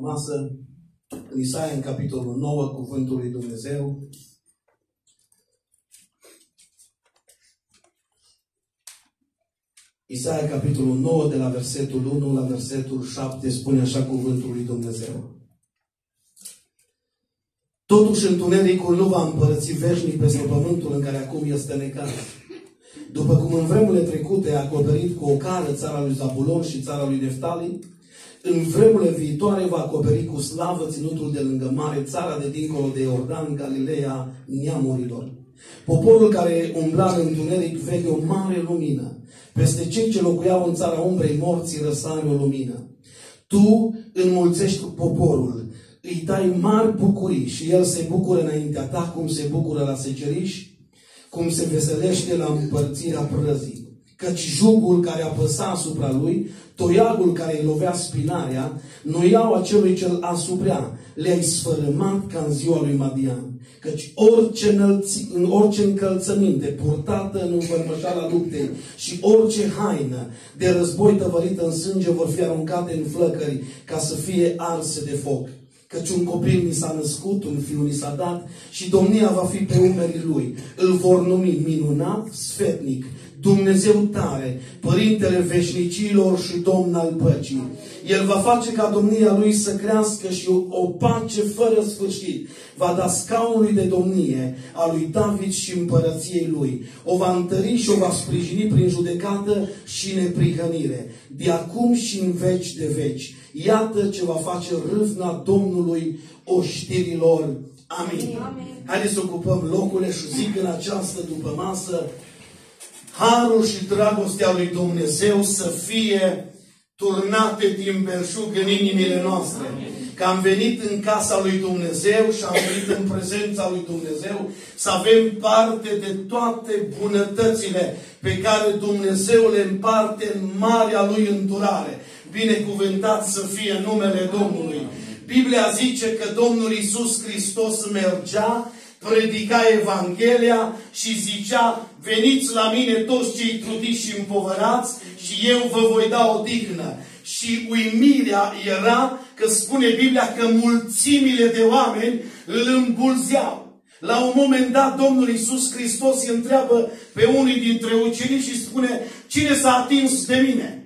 Masă, în Isaia, în capitolul 9, cuvântul lui Dumnezeu. Isaia, capitolul 9, de la versetul 1 la versetul 7, spune așa cuvântul lui Dumnezeu. Totuși întunericul nu va împărăți veșnic peste pământul în care acum este necaz. După cum în vremurile trecute a acoperit cu ocară țara lui Zabulon și țara lui Neftali, în vremurile viitoare va acoperi cu slavă ținutul de lângă mare, țara de dincolo de Iordan, Galileea neamurilor. Poporul care umbla în întuneric vede o mare lumină. Peste cei ce locuiau în țara umbrei morții răsare o lumină. Tu înmulțești poporul, îi dai mari bucurii și el se bucură înaintea ta, cum se bucură la seceriș, cum se veselește la împărțirea prăzii. Căci jugul care apăsa asupra lui, toiagul care îi lovea spinarea, nu iau acelui ce-l asuprea, le-ai sfărâmat ca în ziua lui Madian. Căci orice încălțăminte purtată în învălmășala luptei și orice haină de război tăvărită în sânge vor fi aruncate în flăcări ca să fie arse de foc. Căci un copil ni s-a născut, un fiu ni s-a dat și domnia va fi pe umerii lui. Îl vor numi minunat, sfetnic, Dumnezeu tare, Părintele veșnicilor și Domn al păcii. El va face ca domnia lui să crească și o pace fără sfârșit. Va da scaunului de domnie a lui David și împărăției lui. O va întări și o va sprijini prin judecată și neprihănire, de acum și în veci de veci. Iată ce va face râvna Domnului oștirilor. Amin. Amin. Haideți să ocupăm locurile și zic în această dupămasă, harul și dragostea lui Dumnezeu să fie turnate din belșug în inimile noastre. Că am venit în casa lui Dumnezeu și am venit în prezența lui Dumnezeu să avem parte de toate bunătățile pe care Dumnezeu le împarte în marea lui îndurare. Binecuvântat să fie numele Domnului. Biblia zice că Domnul Iisus Hristos mergea, predica Evanghelia și zicea: veniți la mine toți cei trudiți și împovărați și eu vă voi da odihnă. Și uimirea era că spune Biblia că mulțimile de oameni îl îmbulzeau. La un moment dat Domnul Iisus Hristos îi întreabă pe unii dintre ucenici și spune: cine s-a atins de mine?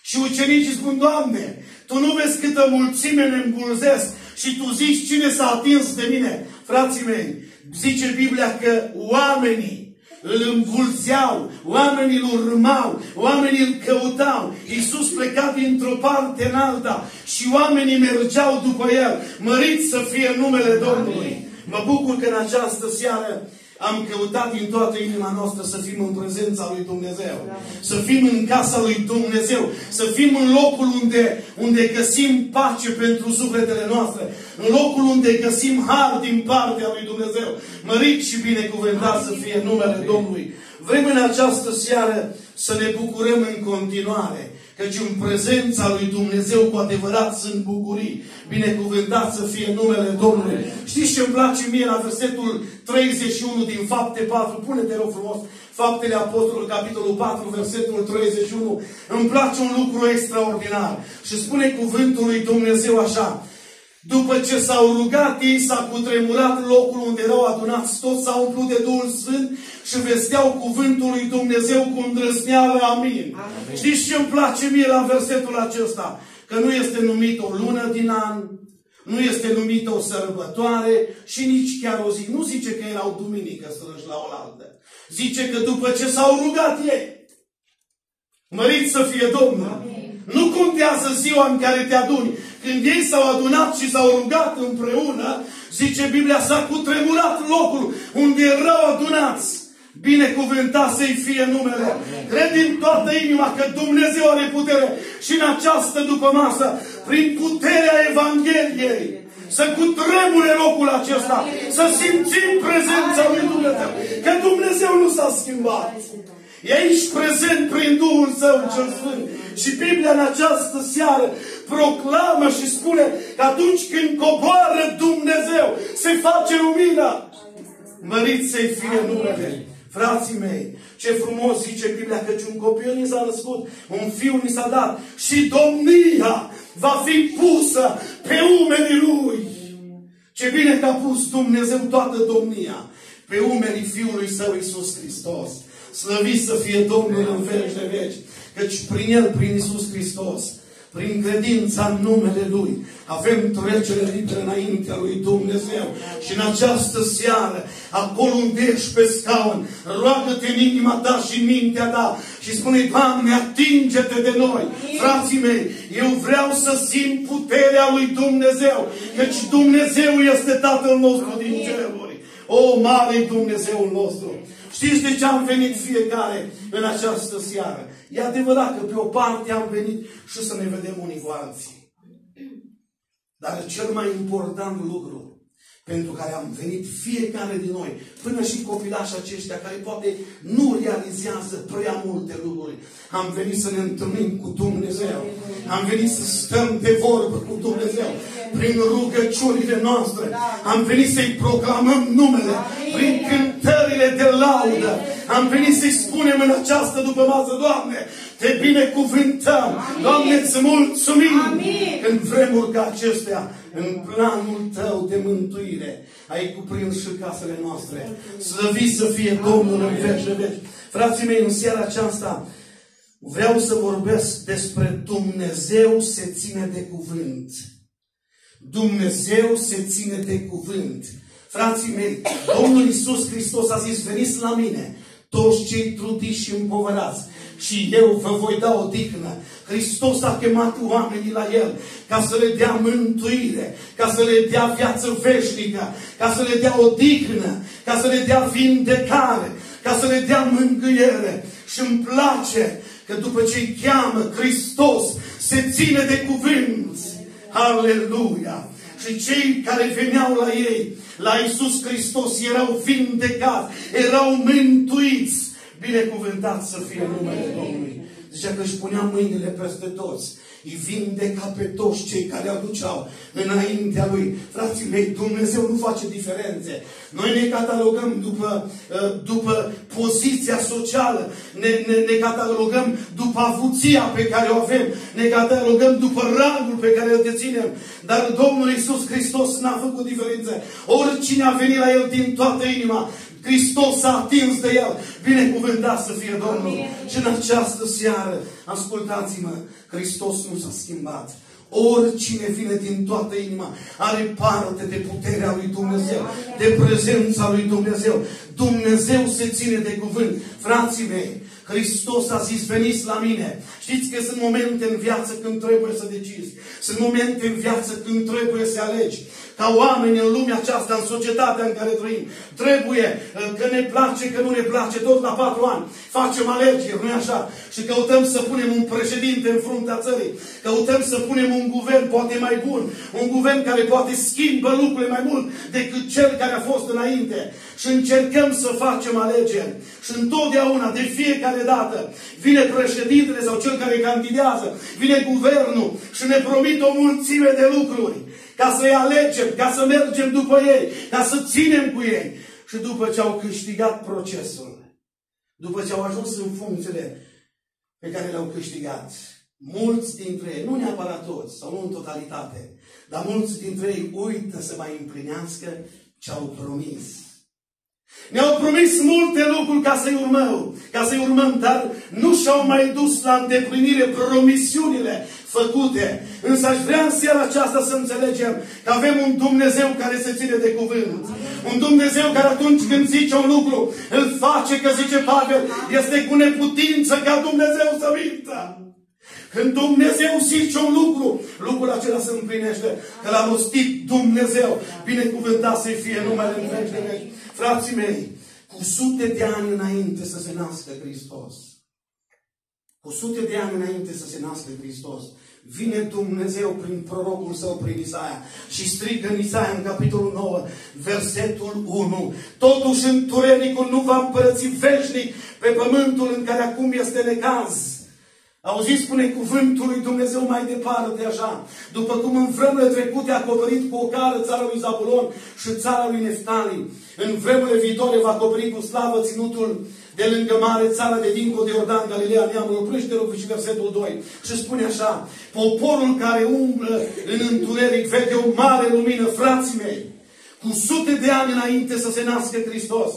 Și ucenicii spun: Doamne, Tu nu vezi câtă mulțime ne îmbulzesc și Tu zici cine s-a atins de mine? Frații mei, zice Biblia că oamenii îl învulzeau, oamenii îl urmau, oamenii îl căutau. Iisus pleca dintr-o parte în alta și oamenii mergeau după el. Mărit să fie numele Domnului. Mă bucur că în această seară am căutat din toată inima noastră să fim în prezența lui Dumnezeu. Să fim în casa lui Dumnezeu. Să fim în locul unde găsim pace pentru sufletele noastre. În locul unde găsim har din partea lui Dumnezeu. Mărit și binecuvântat să fie numele Domnului. Vrem în această seară să ne bucurăm în continuare. Căci în prezența lui Dumnezeu cu adevărat sunt bucurii. Binecuvântat să fie numele Domnului. Știți ce îmi place mie la versetul 31 din Fapte 4? Pune-te rog frumos. Faptele Apostolului, capitolul 4, versetul 31. Îmi place un lucru extraordinar. Și spune cuvântul lui Dumnezeu așa: după ce s-au rugat ei, s-a cutremurat locul unde erau adunați, toți s-au umplut de Duhul Sfânt și vesteau cuvântul lui Dumnezeu cu îndrăzneală. Amin. Amin. Știți ce îmi place mie la versetul acesta? Că nu este numit o lună din an, nu este numită o sărbătoare și nici chiar o zi. Nu zice că erau duminică strânși la oaltă. Zice că după ce s-au rugat ei, mărit să fie Domnul. Amin. Nu contează ziua în care te aduni. Când ei s-au adunat și s-au rugat împreună, zice Biblia, s-a cutremurat locul unde erau adunați. Binecuvântat să-i fie numele. Cred din toată inima că Dumnezeu are putere și în această dupămasă, prin puterea Evangheliei, să cutremure locul acesta, să simțim prezența lui Dumnezeu. Că Dumnezeu nu s-a schimbat. E aici prezent prin Duhul Său cel Sfânt. Și Biblia în această seară proclamă și spune că atunci când coboară Dumnezeu, se face lumina. Mărit să-i fie numele. Frații mei, ce frumos zice Biblia, căci un copil ni s-a născut, un fiu ni s-a dat și domnia va fi pusă pe Ce bine că a pus Dumnezeu toată domnia pe umerii Fiului Său Iisus Hristos. Slăvit să fie Domnul în veci de veci. Căci prin El, prin Iisus Hristos, prin credința în numele Lui, avem trecere liberă înaintea Lui Dumnezeu. Și în această seară, acolo unde ești pe scaun, roagă-te în inima ta și în mintea ta și spune: Doamne, atinge-te de noi. Frații mei, eu vreau să simt puterea Lui Dumnezeu, căci Dumnezeu este Tatăl nostru din ceruri. O, mare Dumnezeul nostru! Știți de ce am venit fiecare în această seară? E adevărat că pe o parte am venit și să ne vedem unii cu alții. Dar cel mai important lucru pentru care am venit fiecare din noi, până și copilașii aceștia care poate nu realizează prea multe lucruri, am venit să ne întâlnim cu Dumnezeu. Am venit să stăm de vorbă cu Dumnezeu. Prin rugăciunile noastre. Am venit să-i proclamăm numele. Prin cântările de laudă. Am venit să-i spunem în această dupămasă: Doamne, te binecuvântăm. Doamne, îți mulțumim. În vremuri ca acestea, în planul Tău de mântuire, ai cuprins și casele noastre. Slăvit să fie Domnul în veci de veci. Frații mei, în seara aceasta vreau să vorbesc despre Dumnezeu se ține de cuvânt. Dumnezeu se ține de cuvânt. Frații mei, Domnul Iisus Hristos a zis: veniți la mine, toți cei trudiți și împovărați, și eu vă voi da odihnă. Hristos a chemat oamenii la El ca să le dea mântuire, ca să le dea viață veșnică, ca să le dea odihnă, ca să le dea vindecare, ca să le dea mângâiere. Și îmi place că după ce îi cheamă, Hristos se ține de cuvânt. Aleluia! Și cei care veneau la ei, la Iisus Hristos, erau vindecați, erau mântuiți. Binecuvântat să fie numele Domnului. Zicea că își punea mâinile peste toți. Îi vindeca pe toți cei care aduceau înaintea Lui. Frații mei, Dumnezeu nu face diferențe. Noi ne catalogăm după poziția socială, ne catalogăm după avuția pe care o avem, ne catalogăm după rangul pe care îl deținem. Dar Domnul Iisus Hristos n-a făcut diferențe. Oricine a venit la El din toată inima, Hristos s-a atins de El. Binecuvântat să fie Domnul. Și în această seară, ascultați-mă, Hristos nu s-a schimbat. Oricine vine din toată inima are parte de puterea lui Dumnezeu, de prezența lui Dumnezeu. Dumnezeu se ține de cuvânt. Frații mei, Hristos a zis: veniți la mine. Știți că sunt momente în viață când trebuie să decizi. Sunt momente în viață când trebuie să alegi. Ca oameni în lumea aceasta, în societatea în care trăim, trebuie, că ne place, că nu ne place, tot la 4 ani facem alegeri, nu-i așa? Și căutăm să punem un președinte în fruntea țării. Căutăm să punem un guvern poate mai bun. Un guvern care poate schimbă lucrurile mai mult decât cel care a fost înainte. Și încercăm să facem alegeri. Și întotdeauna, de fiecare dată, vine președintele sau cel care candidează, vine guvernul și ne promit o mulțime de lucruri. Ca să-i alegem, ca să mergem după ei, ca să ținem cu ei. Și după ce au câștigat procesul, după ce au ajuns în funcțiile pe care le-au câștigat, mulți dintre ei, nu neapărat toți, sau nu în totalitate, dar mulți dintre ei uită să mai împlinească ce au promis. Ne-au promis multe lucruri ca să-i urmăm, dar nu și-au mai dus la îndeplinire promisiunile făcute. Însă aș vrea în seara aceasta să înțelegem că avem un Dumnezeu care se ține de cuvânt. Un Dumnezeu care atunci când zice un lucru, îl face, că zice Pavel, este cu neputință ca Dumnezeu să mintă. Când Dumnezeu zice un lucru, lucrul acela se împlinește. Că l-a rostit Dumnezeu. Binecuvântat să-i fie numele în veci de veci. Frații mei, cu sute de ani înainte să se nască Hristos, cu sute de ani înainte să se nască Hristos, vine Dumnezeu prin prorocul Său, prin Isaia, și strigă în Isaia, în capitolul 9, versetul 1. Totuși întunericul nu va împărăți veșnic pe pământul în care acum este necaz. Auziți, spune cuvântul lui Dumnezeu mai departe așa: după cum în vremurile trecute a acoperit cu ocară țara lui Zabulon și țara lui Neftali, în vremurile viitoare va acoperi cu slavă ținutul de lângă mare, țara de dincolo de Iordan, Galileea, neamul. Oprește rog și versetul 2. Și spune așa: poporul care umblă în întuneric vede o mare lumină. Frații mei, cu sute de ani înainte să se nască Hristos,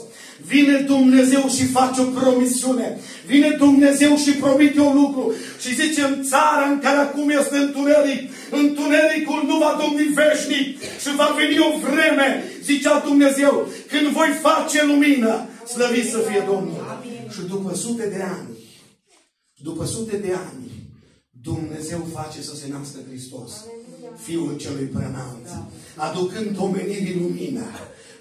vine Dumnezeu și face o promisiune. Vine Dumnezeu și promite un lucru. Și zice, în țara în care acum este întuneric, întunericul nu va domni veșnic. Și va veni o vreme, zicea Dumnezeu, când voi face lumină. Slăvit să fie Domnul. Și după sute de ani, Dumnezeu face să se nască Hristos, Fiul celui preanalt, aducând omenirii lumină.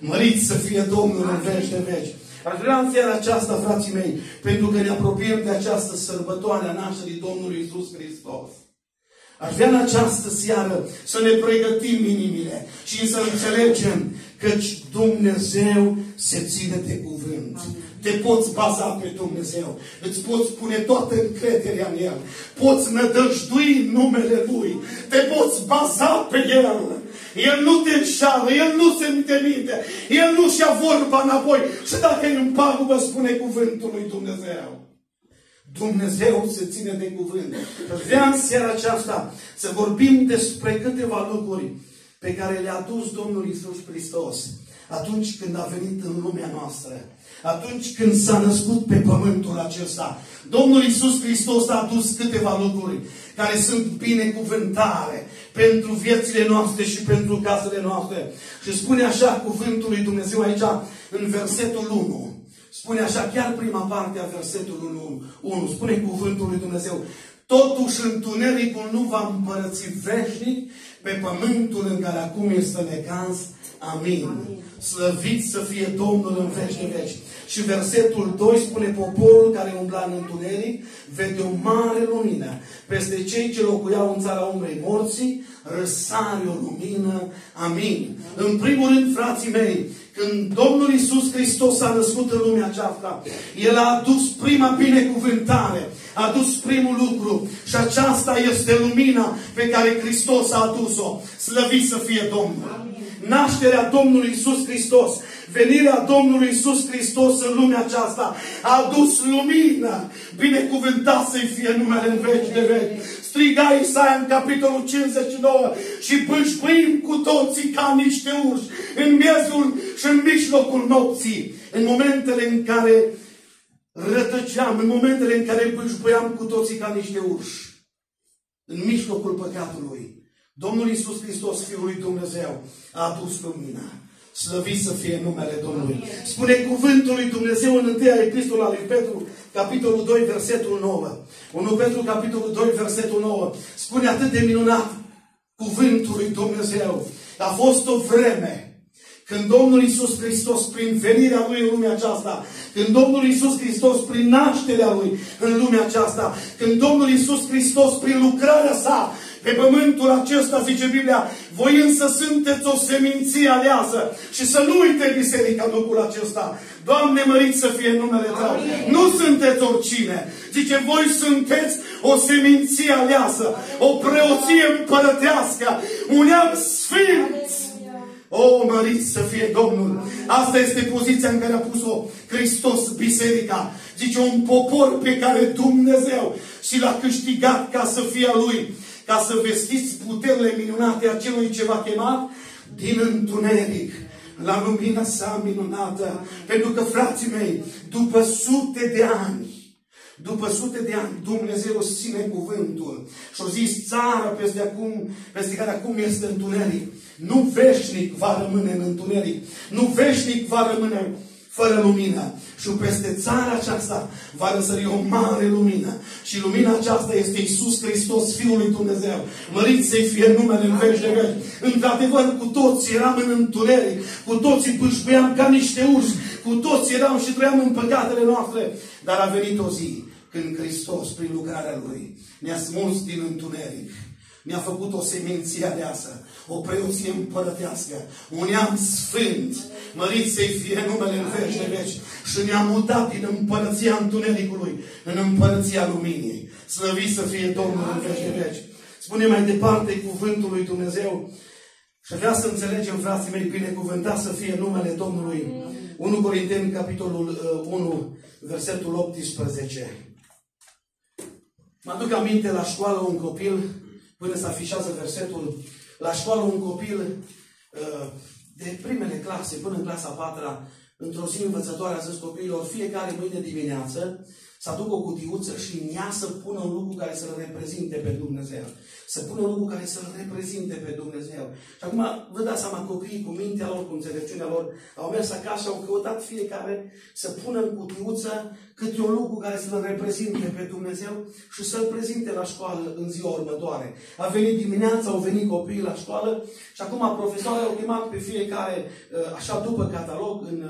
Măriți să fie Domnul în veci de veci. Aș vrea în seara aceasta, frații mei, pentru că ne apropiem de această sărbătoare a nașterii Domnului Iisus Hristos. Aș vrea în această seară să ne pregătim inimile și să înțelegem că Dumnezeu se ține de cuvânt. Te poți baza pe Dumnezeu. Îți poți pune toată încrederea în El. Poți nădăjdui în numele Lui. Te poți baza pe El. El nu te înșală, El nu se minte, El nu-și ia vorba înapoi. Și dacă e în pagubă, spune cuvântul lui Dumnezeu. Dumnezeu se ține de cuvânt. Vreau în seara aceasta să vorbim despre câteva lucruri pe care le-a adus Domnul Iisus Hristos atunci când a venit în lumea noastră. Atunci când s-a născut pe pământul acesta. Domnul Iisus Hristos a adus câteva lucruri care sunt binecuvântare pentru viețile noastre și pentru casele noastre. Și spune așa cuvântul lui Dumnezeu aici, în versetul 1. Spune așa, chiar prima parte a versetului 1. Spune cuvântul lui Dumnezeu. Totuși întunericul nu va împărăți veșnic pe pământul în care acum este necaz. Amin. Slăvit să fie Domnul în veci de veci. Și versetul 2 spune, poporul care umbla în întuneric vede o mare lumină. Peste cei ce locuiau în țara umbrei morții, răsare o lumină. Amin. În primul rând, frații mei, când Domnul Iisus Hristos s-a născut în lumea aceasta, El a adus prima binecuvântare, a adus primul lucru și aceasta este lumina pe care Hristos a adus-o. Slăvit să fie Domnul! Nașterea Domnului Iisus Hristos, venirea Domnului Iisus Hristos în lumea aceasta a adus lumină. Binecuvântat să-i fie numele în veci de veci. Striga Isaia în capitolul 59 și bâșbâim cu toții ca niște urși în miezul și în mijlocul nopții. În momentele în care rătăceam, în momentele în care bâșbâiam cu toții ca niște urși, în mijlocul păcatului, Domnul Iisus Hristos, Fiul lui Dumnezeu, a adus lumina. Slăvit să fie numele Domnului. Spune cuvântul lui Dumnezeu în 1 epistola lui Petru, capitolul 2, versetul 9. 1 Petru, capitolul 2, versetul 9. Spune atât de minunat cuvântul lui Dumnezeu. A fost o vreme când Domnul Iisus Hristos, prin venirea Lui în lumea aceasta, când Domnul Iisus Hristos, prin nașterea Lui în lumea aceasta, când Domnul Iisus Hristos, prin lucrarea Sa, pe pământul acesta, zice Biblia, voi însă sunteți o seminție aleasă. Și să nu uite biserica lucrul acesta. Doamne, mărit să fie numele Tău. Nu sunteți oricine. Zice, voi sunteți o seminție aleasă, o preoție împărătească, un neam sfânt. O, mărit să fie Domnul! Asta este poziția în care a pus-o Hristos biserica. Zice, un popor pe care Dumnezeu și l-a câștigat ca să fie a Lui. Ca să vestiți puterile minunate a celui ce v-a chemat din întuneric la lumina Sa minunată. Pentru că, frații mei, după sute de ani, Dumnezeu își ține cuvântul. Și-a zis, țara peste care acum este întuneric, nu veșnic va rămâne în întuneric, nu veșnic va rămâne fără lumină. Și peste țara aceasta va răsări o mare lumină. Și lumina aceasta este Iisus Hristos, Fiul lui Dumnezeu. Mărit să-i fie numele în veci de veci. Într-adevăr, cu toți eram în întuneric, cu toții bâșbâiam ca niște urși, cu toți eram și trăiam în păcatele noastre. Dar a venit o zi când Hristos, prin lucrarea Lui, ne-a smuls din întuneric. Ne-a făcut o seminție aleasă, o preoție împărătească, un neam sfânt, mărit să-i fie numele în veci de veci. Și ne-a mutat din împărăția întunericului în împărăția luminii. Slăvit să fie Domnul în veci de veci. Spune mai departe cuvântul lui Dumnezeu și vrea să înțelegem, frații mei, binecuvântat să fie numele Domnului. 1 Corinteni, capitolul 1, versetul 18. Mă aduc aminte la școală un copil, până se afișează versetul, la școală un copil de primele clase până în clasa 4-a, într-o zi învățătoare a zis copiilor, fiecare mâine dimineață să aducă o cutiuță și în ea să pună un lucru care să-L reprezinte pe Dumnezeu. Să pună un lucru care să-L reprezinte pe Dumnezeu. Și acum vă dați seama, copiii cu mintea lor, cu înțelepciunea lor, au mers acasă și au căutat fiecare să pună în cutiuță câte un lucru care să-L reprezinte pe Dumnezeu și să-L prezinte la școală în ziua următoare. A venit dimineața, au venit copiii la școală și acum profesorii au chemat pe fiecare, așa după catalog, în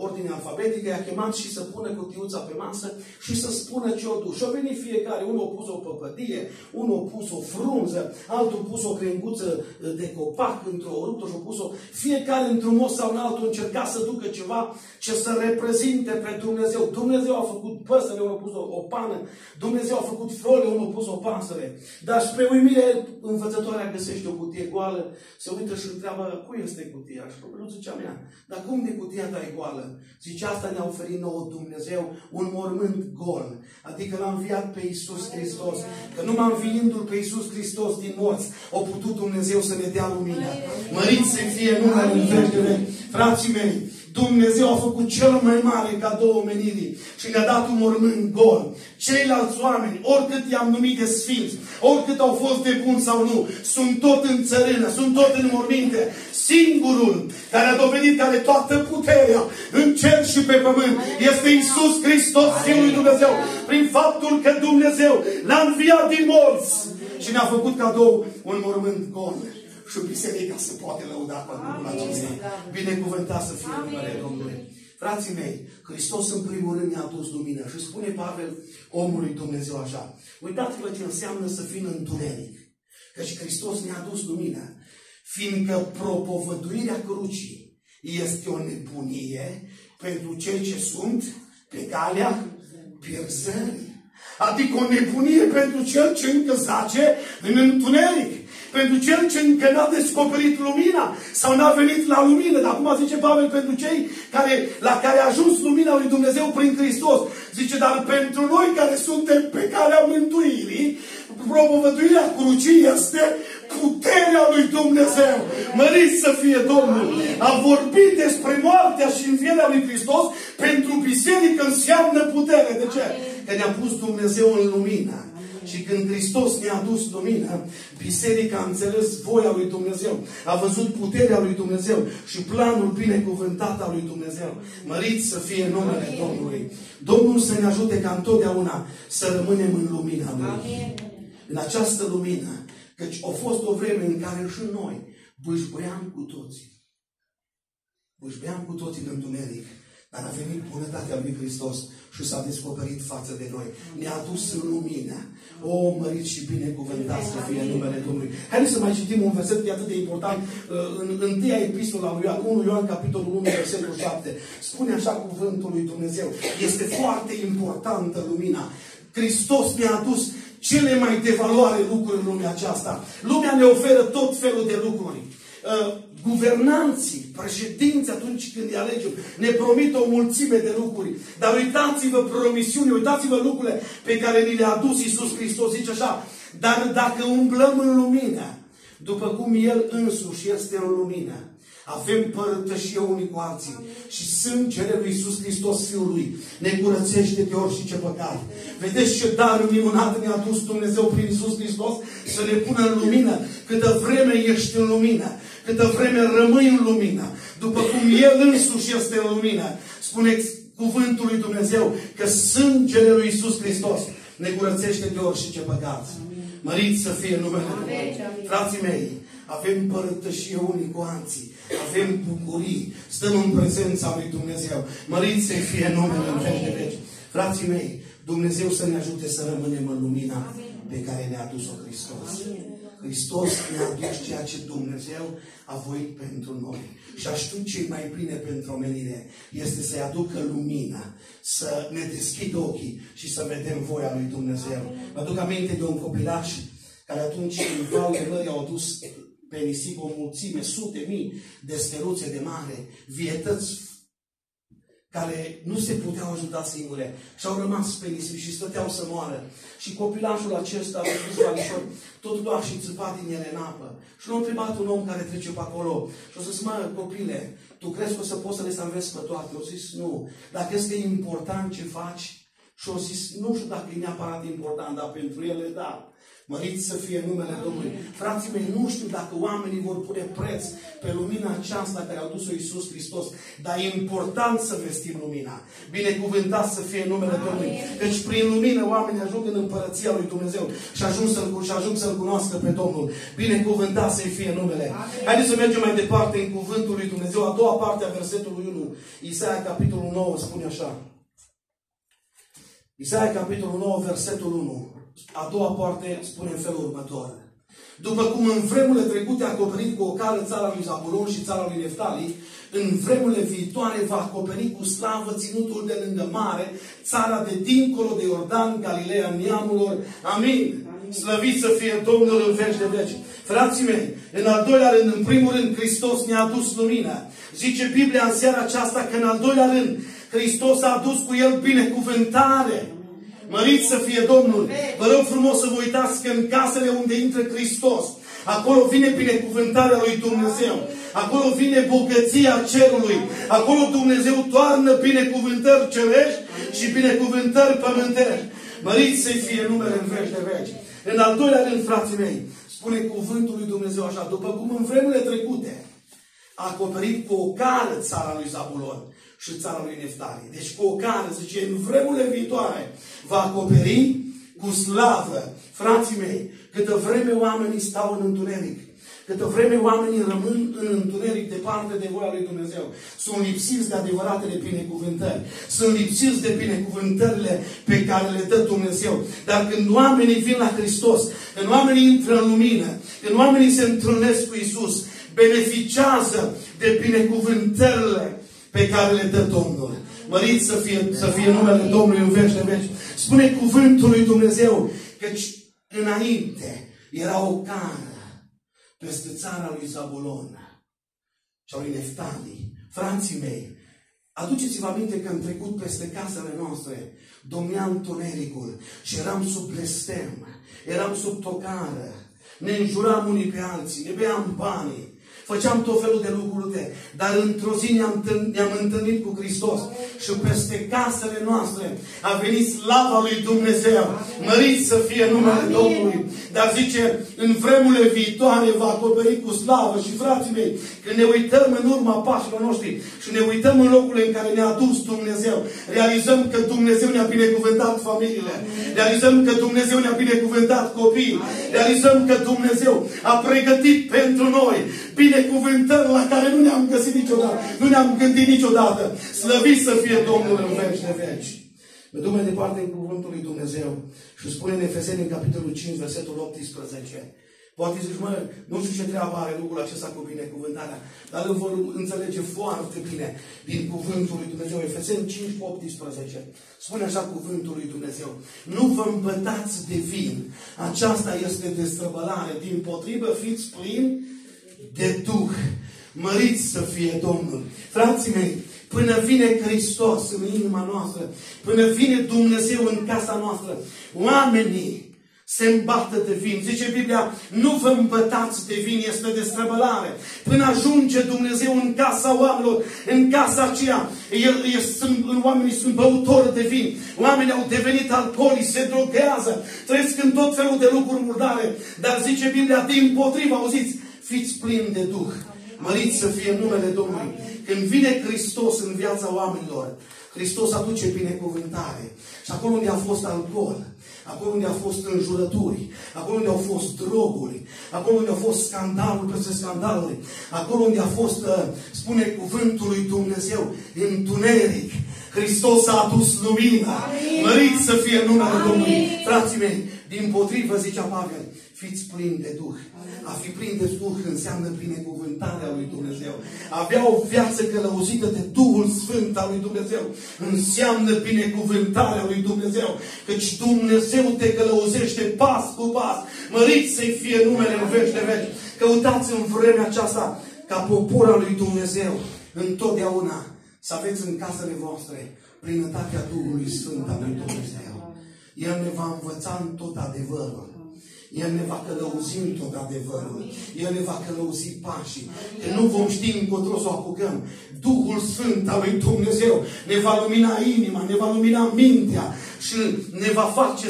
ordine alfabetică, i-a chemat și să pună cutiuța pe masă și să spună ce o duc. Și au venit fiecare, unul a pus o păpădie, unul a pus o frunză, altul a pus o crenguță de copac într-o rută și a pus-o. Fiecare într-un mod sau în altul încerca să ducă ceva ce să reprezinte pe Dumnezeu. Dumnezeu a făcut păsăre, unul a pus o pană, Dumnezeu a făcut flori, unul a pus o pasăre. Dar spre uimire, învățătoarea găsește o cutie goală, se uită și întreabă, cui este cutia? Și nu zicea mea, dar cum de cutia ta e goală? Zice, asta ne-a oferit nouă Dumnezeu, un mormânt gol. Adică l-a înviat pe Iisus Hristos. Că numai înviindu-L pe Iisus Hristos din morți, a putut Dumnezeu să ne dea lumină. Măriți să fie numele în veștile. Frații mei, Dumnezeu a făcut cel mai mare cadou omenirii și ne-a dat un mormânt gol. Ceilalți oameni, oricât i-am numit de sfinți, oricât au fost de buni sau nu, sunt tot în țărână, sunt tot în morminte. Singurul care a dovedit că are toată puterea în cer și pe pământ este Iisus Hristos, Fiul lui Dumnezeu, prin faptul că Dumnezeu l-a înviat din morți și ne-a făcut cadou un mormânt gol. Și biserica se poate lăuda pe lucrul acesta. Binecuvântat să fie numele Domnului. Frații mei, Hristos în primul rând ne-a adus lumină. Și spune Pavel omului Dumnezeu așa. Uitați-vă ce înseamnă să fii în întuneric. Căci Hristos ne-a adus lumină. Fiindcă propovăduirea crucii este o nebunie pentru cei ce sunt pe calea pierzării. Adică o nebunie pentru cel ce încă zace în întuneric. Pentru cel ce încă n-a descoperit lumina sau n-a venit la lumină. Dar acum zice Pavel, pentru cei la care a ajuns lumina lui Dumnezeu prin Hristos. Zice, dar pentru noi care suntem pe calea mântuirii, propovăduirea crucii este puterea lui Dumnezeu. Măriți să fie Domnul. A vorbit despre moartea și învierea lui Hristos pentru biserică înseamnă putere. De ce? Că ne-a pus Dumnezeu în lumină. Și când Hristos ne-a adus lumină, biserica a înțeles voia lui Dumnezeu, a văzut puterea lui Dumnezeu și planul binecuvântat al lui Dumnezeu. Măriți să fie numele Domnului. Domnul să ne ajute ca întotdeauna să rămânem în lumina Lui. În această lumină, căci a fost o vreme în care și noi bâșbăiam cu toții. Bâșbăiam cu toții în întuneric. Dar a venit bunătatea lui Hristos și s-a descoperit față de noi. Ne-a dus în lumină. O, mărit și binecuvântat să fie numele Domnului. Haideți să mai citim un verset de atât de important. În întâia epistola lui Ioan, 1 Ioan, capitolul 1, versetul 7. Spune așa cuvântul lui Dumnezeu. Este foarte importantă lumina. Hristos ne-a adus cele mai de valoare lucruri în lumea aceasta. Lumea ne oferă tot felul de lucruri. Guvernanții, președinții, atunci când îi alegem, ne promit o mulțime de lucruri. Dar uitați-vă promisiunii, uitați-vă lucrurile pe care ni le-a adus Iisus Hristos. Zice așa, dar dacă umblăm în lumină, după cum El însuși este în lumină, avem părtășie unii cu alții. Și sângele lui Iisus Hristos, Fiul Lui, ne curățește de orice păcat. Vedeți ce darul minunat ne-a dus Dumnezeu prin Iisus Hristos să ne pună în lumină. Câtă vreme ești în lumină, câtă vreme rămâi în lumină, după cum El însuși este în lumină. Spuneți cuvântul lui Dumnezeu că sângele lui Iisus Hristos ne curățește de orice păcat. Măriți să fie numele Lui. Frații mei, avem părtășie unii cu alții. Avem bucurii. Stăm în prezența lui Dumnezeu. Măriți să fie numele în veci de veci. Frații mei, Dumnezeu să ne ajute să rămânem în lumina pe care ne-a adus-o Hristos. Hristos ne-a adus ceea ce Dumnezeu a voit pentru noi. Și aștept ce mai bine pentru omenire este să-i aducă lumină, să ne deschidă ochii și să vedem voia lui Dumnezeu. Mă aduc aminte de un copilaș care atunci în Val de Mări au adus pe nisip o mulțime, sute mii de steluțe de mare, vietăți care nu se puteau ajuta singure și au rămas pe nisip și stăteau să moară. Și copilașul acesta, tot doar și țipa din ele în apă. Și l-a întrebat un om care trece pe acolo și a zis, mă, copile, tu crezi că o să poți să le salvezi pe toate? O zis, nu. Dacă este important ce faci? Și au zis, nu știu dacă e neapărat important, dar pentru ele, da. Măriți să fie numele Domnului. Frații mei, nu știu dacă oamenii vor pune preț pe lumina aceasta care a dus-o Iisus Hristos, dar e important să vestim lumina. Binecuvântat să fie numele Domnului. Deci prin lumină oamenii ajung în împărăția lui Dumnezeu și ajung să-L cunoască pe Domnul. Binecuvântat să-i fie numele. Haideți să mergem mai departe în cuvântul lui Dumnezeu. A doua parte a versetului 1. Isaia, capitolul 9, spune așa. Isaia, capitolul 9, versetul 1. A doua parte spune în felul următor. După cum în vremurile trecute a acoperit cu o cală țara lui Zabulon și țara lui Neftali, în vremurile viitoare va acoperi cu slavă ținutul de lângă mare, țara de dincolo de Iordan, Galileea neamurilor. Amin. Slăvit să fie Domnul în veci de veci. Frații mei, în al doilea rând, în primul rând, Hristos ne-a adus lumină. Zice Biblia în seara aceasta că în al doilea rând, Hristos a adus cu El binecuvântare. Măriți să fie Domnul! Vă rog frumos să vă uitați că în casele unde intră Hristos, acolo vine binecuvântarea lui Dumnezeu. Acolo vine bogăția cerului. Acolo Dumnezeu toarnă binecuvântări cerești și binecuvântări pământești. Măriți să fie numele în veci de veci. În al doilea rând, frații mei, spune cuvântul lui Dumnezeu așa, după cum în vremurile trecute a acoperit cu o cală țara lui Zabulon și țara lui Neftali. Deci cu o cală, zice, în vremurile viitoare va acoperi cu slavă. Frații mei, câtă vreme oamenii stau în întuneric, câtă vreme oamenii rămân în întuneric departe de voia lui Dumnezeu, sunt lipsiți de adevăratele binecuvântări, sunt lipsiți de binecuvântările pe care le dă Dumnezeu. Dar când oamenii vin la Hristos, când oamenii intră în lumină, când oamenii se întâlnesc cu Iisus, beneficiază de binecuvântările pe care le dă Domnul. Măriți să fie numele Domnului în veci de veci. Spune cuvântul lui Dumnezeu căci înainte era o cară peste țara lui Zabulon și a lui Neftali. Frații mei, aduceți-vă aminte că în trecut peste casele noastre domnea întunericul și eram sub blestem, eram sub tocară, ne înjuram unii pe alții, ne beam banii, făceam tot felul de lucruri, dar într-o zi ne-am întâlnit cu Hristos și peste casele noastre a venit slava lui Dumnezeu. Măriți să fie numele Domnului. Dar zice, în vremurile viitoare va acoperi cu slavă. Și frații mei, când ne uităm în urma pașilor noștri și ne uităm în locurile în care ne-a dus Dumnezeu, realizăm că Dumnezeu ne-a binecuvântat familiile, realizăm că Dumnezeu ne-a binecuvântat copiii, realizăm că Dumnezeu a pregătit pentru noi binecuvântări la care nu ne-am găsit niciodată, nu ne-am gândit niciodată. Slăvit să fie Domnul în veci de veci. Mă duc mai departe în cuvântul lui Dumnezeu și spune în Efeseni, în capitolul 5, versetul 18. Poate zici, mă, nu știu ce treabă are lucrul acesta cu binecuvântarea, dar îl vor înțelege foarte bine din cuvântul lui Dumnezeu. Efeseni 5, 18. Spune așa cuvântul lui Dumnezeu. Nu vă împătați de vin. Aceasta este destrăbălare. Dimpotrivă, fiți plini de Duh. Măriți să fie Domnul. Frații mei, până vine Hristos în inima noastră, până vine Dumnezeu în casa noastră, oamenii se îmbată de vin. Zice Biblia, nu vă îmbătați de vin, este destrăbălare. Până ajunge Dumnezeu în casa oamenilor, în casa aceea, oamenii sunt băutori de vin. Oamenii au devenit alcoolici, se droghează, trăiesc în tot felul de lucruri murdare. Dar zice Biblia, dimpotrivă, auziți, fiți plini de Duh. Măriți să fie numele Domnului. Când vine Hristos în viața oamenilor, Hristos aduce binecuvântare. Și acolo unde a fost alcool, acolo unde au fost înjurături, acolo unde au fost droguri, acolo unde au fost scandaluri peste scandaluri, acolo unde a fost, spune cuvântul lui Dumnezeu, întuneric, Hristos a adus lumina. Măriți să fie numele Domnului. Frații mei, dimpotrivă, zicea Pavel, fiți plini de Duh. A fi plin de Duh înseamnă binecuvântarea lui Dumnezeu. Avea o viață călăuzită de Duhul Sfânt al lui Dumnezeu înseamnă binecuvântarea lui Dumnezeu. Căci Dumnezeu te călăuzește pas cu pas. Măriți să-i fie numele în veci de veci. Căutați în vremea aceasta ca popor al lui Dumnezeu întotdeauna să aveți în casele voastre plinătatea Duhului Sfânt al lui Dumnezeu. El ne va învăța în tot adevărul. El ne va călăuzi în tot adevărul. El ne va călăuzi pașii. Că nu vom ști încotro să o apucăm. Duhul Sfânt al lui Dumnezeu ne va lumina inima, ne va lumina mintea și ne va face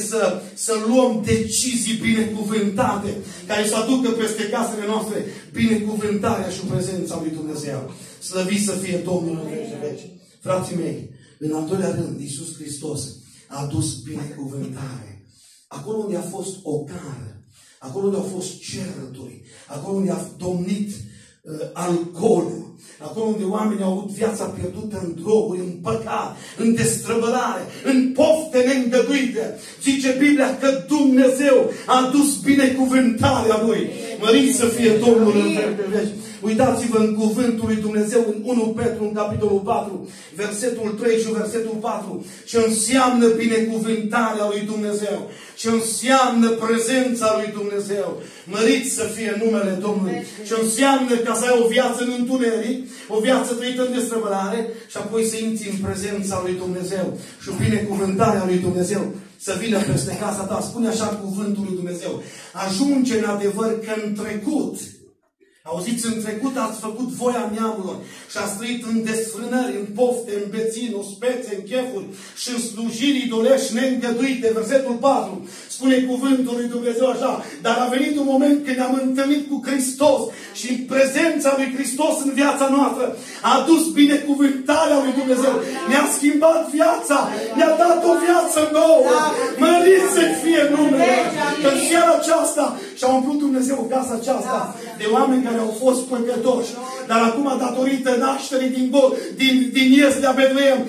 să luăm decizii binecuvântate care să aducă peste casele noastre binecuvântarea și prezența lui Dumnezeu. Slăvit să fie Domnul în veci de veci. Frații mei, în al doilea rând, Iisus Hristos a adus binecuvântare. Acolo unde a fost ocară, acolo unde au fost certuri, acolo unde a domnit alcoolul, acolo unde oamenii au avut viața pierdută în droguri, în păcat, în destrăbălare, în pofte neîngăduite. Zice Biblia că Dumnezeu a adus binecuvântarea Lui. Mărit să fie Domnul în veci de veci. Uitați-vă în cuvântul lui Dumnezeu în 1 Petru, în capitolul 4, versetul 3 și versetul 4, ce înseamnă binecuvântarea lui Dumnezeu, ce înseamnă prezența lui Dumnezeu. Mărit să fie numele Domnului. Ce înseamnă ca să ai o viață în întuneric, o viață trăită în destrăbălare și apoi să intri în prezența lui Dumnezeu și binecuvântarea lui Dumnezeu să vină peste casa ta. Spune așa cuvântul lui Dumnezeu. Ajunge în adevăr că în trecut, auziți, în trecut ați făcut voia neamurilor și ați trăit în desfrânări, în pofte, în bețini, în spețe, în chefuri și în slujiri idolești neîngăduite. Versetul 4 spune cuvântul lui Dumnezeu așa: dar a venit un moment când ne-am întâlnit cu Hristos și în prezența lui Hristos în viața noastră a adus binecuvântarea lui Dumnezeu. Ne-a schimbat viața, ne-a dat o viață nouă. Mărit să fie numele. Că în seara aceasta și-a umplut Dumnezeu casa aceasta de oameni care au fost păcătoși. Dar acum, datorită nașterii din Iesdea Betleem,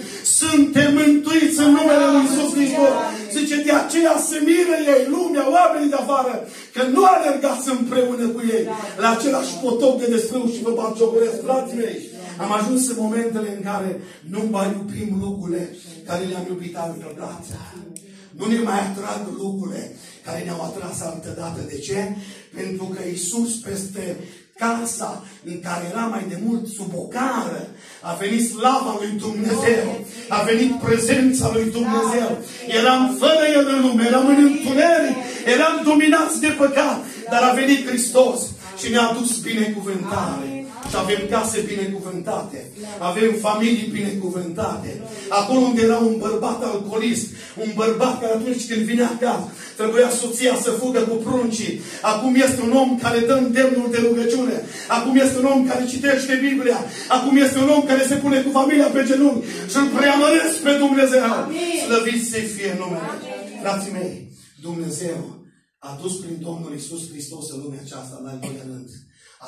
suntem mântuiți în numele lui Iisus Hristos. Zice, de aceea se miră ei, lumea, oamenii de afară, că nu alergați împreună cu ei la același potop de desfrâu și vă batjocuresc, frații mei. Am ajuns în momentele în care nu mai iubim lucrurile care le-am iubit altădată. Nu ne mai atrag lucrurile care ne-au atras altădată. De ce? Pentru că Iisus peste casa în care era mai de mult sub o cară, a venit slava lui Dumnezeu, a venit prezența lui Dumnezeu. Eram fără El în lume, eram în întuneric, eram dominați de păcat, dar a venit Hristos și ne-a adus binecuvântare. Și avem case binecuvântate, avem familii binecuvântate. Acolo unde era un bărbat alcoolist, un bărbat care atunci când vine acasă, trebuia soția să fugă cu pruncii. Acum este un om care dă îndemnul de rugăciune. Acum este un om care citește Biblia. Acum este un om care se pune cu familia pe genunchi și îl preamăresc pe Dumnezeu. Slăvit să fie numele. Frații mei, Dumnezeu a dus prin Domnul Iisus Hristos în lumea aceasta, în al doilea rând.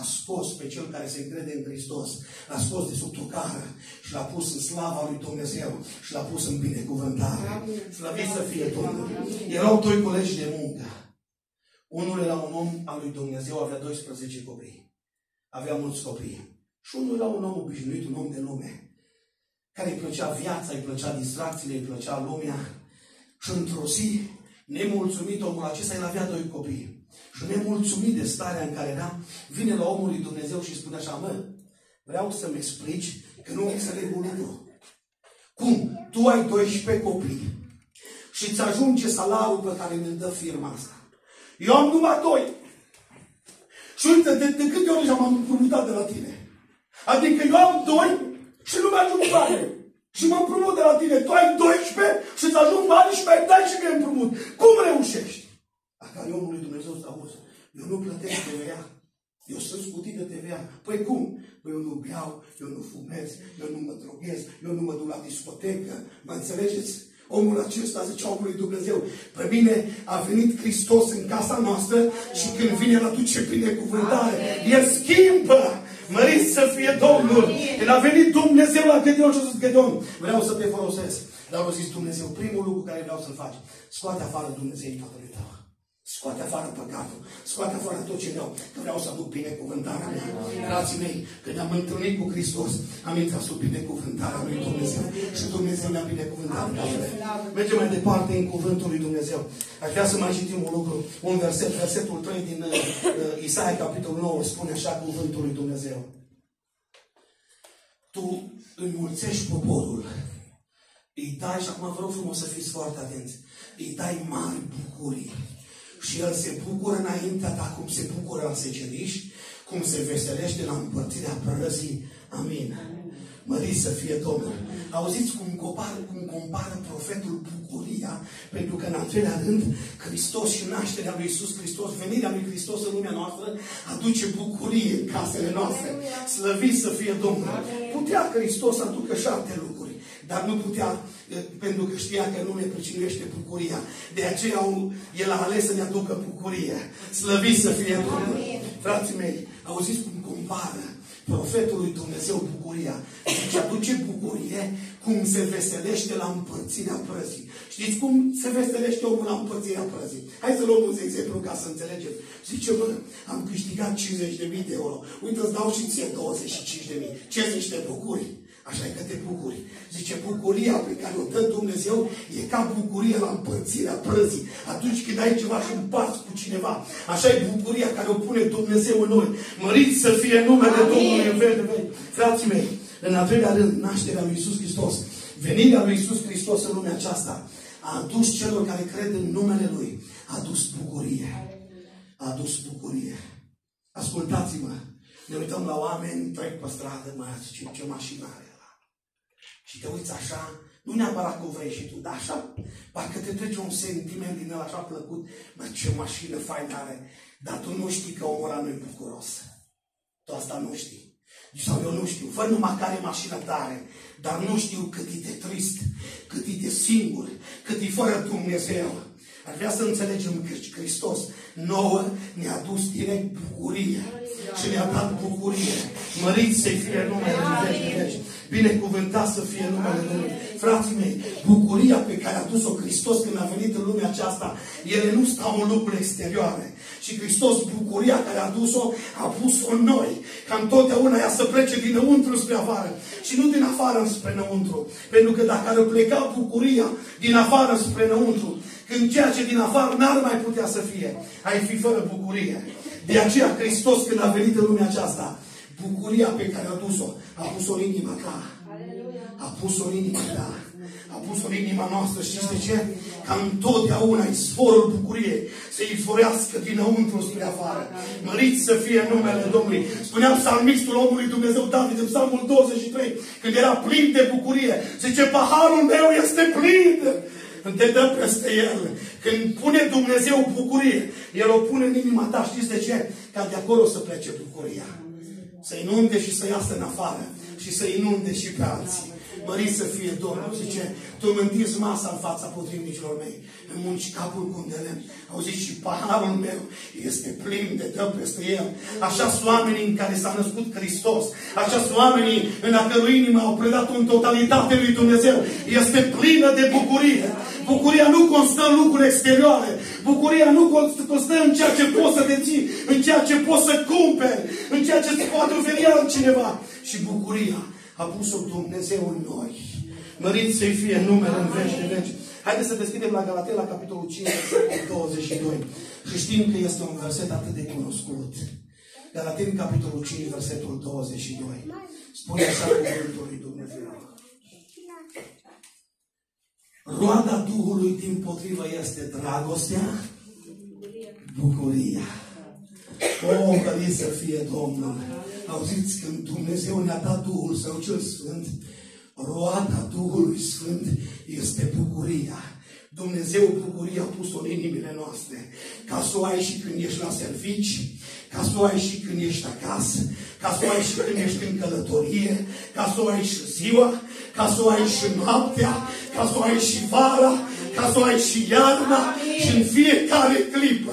A scos pe cel care se încrede în Hristos, l-a scos de sub tucară și l-a pus în slava lui Dumnezeu și l-a pus în binecuvântare. Slăvit să fie Domnul. Erau doi colegi de muncă. Unul era un om al lui Dumnezeu, avea 12 copii. Avea mulți copii. Și unul era un om obișnuit, un om de lume, care îi plăcea viața, îi plăcea distracțiile, îi plăcea lumea. Și într-o zi, nemulțumit omul acesta, el avea doi copii. Și nemulțumit de starea în care era, vine la omul lui Dumnezeu și spune așa: mă, vreau să-mi explici că nu înțeleg un lucru. Cum? Tu ai 12 copii și îți ajunge salariul pe care ne dă firma asta. Eu am numai 2. Și uite, de câte ori m-am împrumutat de la tine? Adică eu am 2 și nu mi-ajung bani. Și mă împrumut de la tine. Tu ai 12 și îți ajung bani și mi-ai dai și mi-ai împrumut. Cum reușești? Care omul lui Dumnezeu să auzi: eu nu plătesc TVA. Eu sunt scutit de TVA. Păi cum? Păi eu nu beau, eu nu fumez, eu nu mă droghez, eu nu mă duc la discotecă. Mă înțelegeți? Omul acesta, zicea omul lui Dumnezeu: pe mine a venit Hristos în casa noastră și când vine el aduce binecuvântare. El schimbă. Mărit să fie Domnul. Când a venit Dumnezeu la Gedeon și a zis: Gedeon, vreau să te folosesc. Dar a zis Dumnezeu: primul lucru care vreau să-l faci, scoate afară Dumnezeu tatălui tău. Scoate afară păcatul. Scoate afară tot ce vreau. Că vreau să aduc binecuvântarea mea. Frații mei, când am întâlnit cu Hristos, am intrat sub binecuvântarea lui Dumnezeu. Și Dumnezeu ne-a binecuvântat. Mergem mai departe în cuvântul lui Dumnezeu. Aș vrea să mai citim un lucru. Un verset, versetul 3 din Isaia, capitolul 9, spune așa cuvântul lui Dumnezeu: tu înmulțești poporul, îi dai, și acum vă rog frumos să fiți foarte atenți, îi dai mari bucurii. Și el se bucură înaintea ta cum se bucură la seceriș, cum se veselește la împărțirea prăzii. Amin. Mărit să fie Domnul. Auziți cum compară profetul bucuria, pentru că în al treilea rând, Hristos și nașterea lui Iisus Hristos, venirea lui Hristos în lumea noastră, aduce bucurie în casele noastre. Slăvit să fie Domnul. Putea Hristos să aducă 7 lucruri, dar nu putea, pentru că știa că nu ne pricinuiește bucuria. De aceea El a ales să ne aducă bucurie. Slăvit să fie Domnul. Frații mei, auziți cum compară profetul lui Dumnezeu bucuria. Deci aduce bucurie cum se veselește la împărțirea prăzii. Știți cum se veselește omul la împărțirea prăzii? Hai să luăm un exemplu ca să înțelegeți. Zice, bă, am câștigat 50.000 de euro. Uite, îți dau și ție 25.000. Ce zici, te bucuri? Așa e că te bucuri. Zice, bucuria pe care o dă Dumnezeu e ca bucuria la împărțirea prăzii. Atunci când ai ceva și împarți cu cineva. Așa e bucuria care o pune Dumnezeu în noi. Măriți să fie numele Domnului în veci de veci. Frații mei, în al treilea rând, nașterea lui Iisus Hristos, venirea lui Iisus Hristos în lumea aceasta, a adus celor care cred în numele Lui, a adus bucurie. A adus bucurie. Ascultați-mă. Ne uităm la oameni, trec pe stradă, mai zice, ce mașină are ăla. Și te uiți așa, nu neapărat că o vrei și tu, dar așa, parcă te trece un sentiment din ăla așa plăcut, mă, ce mașină faină are, dar tu nu știi că omul ăla nu-i bucuros. Tu asta nu știi. Sau eu nu știu, fără numai care mașină tare, dar nu știu cât e de trist, cât e de singur, cât e fără Dumnezeu. Ar vrea să înțelegem că Hristos nouă ne-a dus direct bucurie. Și ne-a dat bucurie. Măriți să-i fie numele Dumnezeu. Binecuvântat să fie numele Domnului. Frații mei, bucuria pe care a dus-o Hristos când a venit în lumea aceasta, ele nu stau în lucruri exterioare. Și Hristos, bucuria care a dus-o, a pus-o în noi. Ca întotdeauna ea să plece dinăuntru spre afară. Și nu din afară spre înăuntru. Pentru că dacă ar pleca bucuria din afară spre înăuntru, când ceea ce din afară n-ar mai putea să fie, ai fi fără bucurie. De aceea Hristos, când a venit în lumea aceasta, bucuria pe care a dus-o, a pus-o în inima ta. A pus-o în inima ta. A pus-o în inima noastră. Știți de ce? Ca întotdeauna izvorul bucuriei să izvorească dinăuntru spre afară. Măriți să fie numele Domnului. Spunea psalmistul omului Dumnezeu David în psalmul 23, când era plin de bucurie, zice, paharul meu este plin. Când te dă peste el, când pune Dumnezeu bucurie, El o pune în inima ta. Știți de ce? Ca de acolo să plece bucuria. Să inunde și să iasă în afară. Și să inunde și pe alții. Măriți să fie Domnul. Zice, tu îmi întinzi masa în fața potrivnicilor mei. Îmi munci capul cu un de lemn. Auziți, și paharul meu este plin de dă peste el. Așa sunt oamenii în care s-a născut Hristos. Așa sunt oamenii în a cărui inimă au predat în totalitate lui Dumnezeu. Este plină de bucurie. Bucuria nu constă în lucruri exterioare. Bucuria nu constă în ceea ce poți să deții, în ceea ce poți să cumperi, în ceea ce îți poate oferi altcineva. Și bucuria a pus-o Dumnezeu în noi. Măriți să-i fie numele în veci de veci. Haideți să deschidem la Galateni, la capitolul 5, versetul 22. Și știm că este un verset atât de cunoscut. Galateni, capitolul 5, versetul 22. Spune așa cuvântul lui Dumnezeu. Roada Duhului dimpotrivă este dragostea, bucuria. O, mărit să fie Domnul! Auziți, când Dumnezeu ne-a dat Duhul Său cel Sfânt, roada Duhului Sfânt este bucuria. Dumnezeu bucuria a pus-o în inimile noastre. Ca să o ai și când ești la servici, ca să o ai și când ești acasă, ca să o ai și când ești în călătorie, ca să o ai și ziua, ca să o ai și noaptea, ca să o ai și vara, ca să o ai și iarna și în fiecare clipă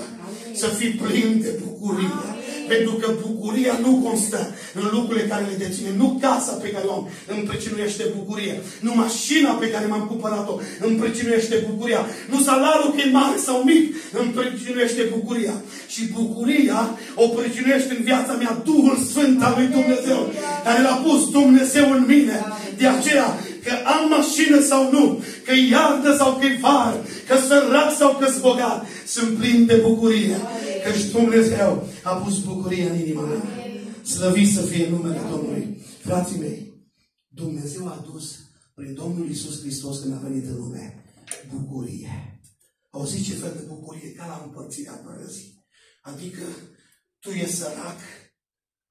să fii plin de bucurie. Pentru că bucuria nu constă în lucrurile care le deține. Nu casa pe care o am îmi pricinuiește bucurie. Nu mașina pe care m-am cumpărat-o îmi pricinuiește bucuria. Nu salariul că e mare sau mic îmi pricinuiește bucuria. Și bucuria o pricinuiește în viața mea Duhul Sfânt al lui Dumnezeu, care l-a pus Dumnezeu în mine. De aceea, că am mașină sau nu, că e iarnă sau că e vară, că sărac sau că-s bogat, sunt plin de bucurie. Căci Dumnezeu a pus bucurie în inima mea. Slăvit să fie numele Domnului. Frații mei, Dumnezeu a dus prin Domnul Iisus Hristos când a venit în lume bucurie. Auziți ce fel de bucurie? Ca la împărțirea părăzii. Adică tu ești sărac,